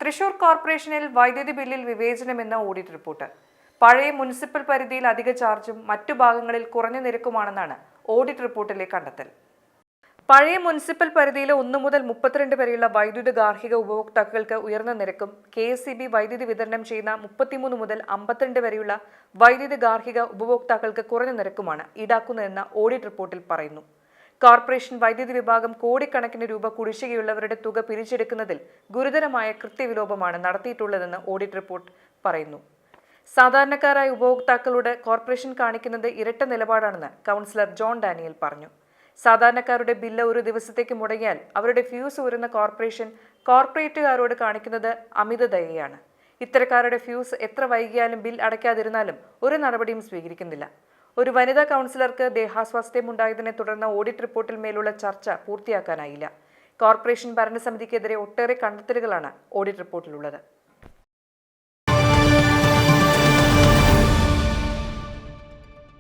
തൃശൂർ കോർപ്പറേഷനിൽ വൈദ്യുതി ബില്ലിൽ വിവേചനമെന്ന ഓഡിറ്റ് റിപ്പോർട്ട്. പഴയ മുനിസിപ്പൽ പരിധിയിൽ അധിക ചാർജും മറ്റു ഭാഗങ്ങളിൽ കുറഞ്ഞ നിരക്കുമാണെന്നാണ് ഓഡിറ്റ് റിപ്പോർട്ടിലെ കണ്ടെത്തൽ. പഴയ മുനിസിപ്പൽ പരിധിയിലെ 1 മുതൽ 32 വരെയുള്ള വൈദ്യുത ഗാർഹിക ഉപഭോക്താക്കൾക്ക് ഉയർന്ന നിരക്കും KSEB വൈദ്യുതി വിതരണം ചെയ്യുന്ന 33 മുതൽ 52 വരെയുള്ള വൈദ്യുത ഗാർഹിക ഉപഭോക്താക്കൾക്ക് കുറഞ്ഞ നിരക്കുമാണ് ഈടാക്കുന്നതെന്ന് ഓഡിറ്റ് റിപ്പോർട്ടിൽ പറയുന്നു. കോർപ്പറേഷൻ വൈദ്യുതി വിഭാഗം കോടിക്കണക്കിന് രൂപ കുടിശ്ശികയുള്ളവരുടെ തുക പിരിച്ചെടുക്കുന്നതിൽ ഗുരുതരമായ കൃത്യവിലോപമാണ് നടത്തിയിട്ടുള്ളതെന്ന് ഓഡിറ്റ് റിപ്പോർട്ട് പറയുന്നു. സാധാരണക്കാരായ ഉപഭോക്താക്കളോട് കോർപ്പറേഷൻ കാണിക്കുന്നത് ഇരട്ട നിലപാടാണെന്ന് കൗൺസിലർ ജോൺ ഡാനിയൽ പറഞ്ഞു. സാധാരണക്കാരുടെ ബില്ല് ഒരു ദിവസത്തേക്ക് മുടങ്ങിയാൽ അവരുടെ ഫ്യൂസ് ഊരുന്ന കോർപ്പറേഷൻ കോർപ്പറേറ്റുകാരോട് കാണിക്കുന്നത് അമിതദയയാണ്. ഇത്തരക്കാരുടെ ഫ്യൂസ് എത്ര വൈകിയാലും ബിൽ അടയ്ക്കാതിരുന്നാലും ഒരു നടപടിയും സ്വീകരിക്കുന്നില്ല. ഒരു വനിതാ കൗൺസിലർക്ക് ദേഹാസ്വാസ്ഥ്യമുണ്ടായതിനെ തുടർന്ന് ഓഡിറ്റ് റിപ്പോർട്ടിൽ മേലുള്ള ചർച്ച പൂർത്തിയാക്കാനായില്ല. കോർപ്പറേഷൻ ഭരണസമിതിക്കെതിരെ ഒട്ടേറെ കണ്ടെത്തലുകളാണ് ഓഡിറ്റ് റിപ്പോർട്ടിലുള്ളത്.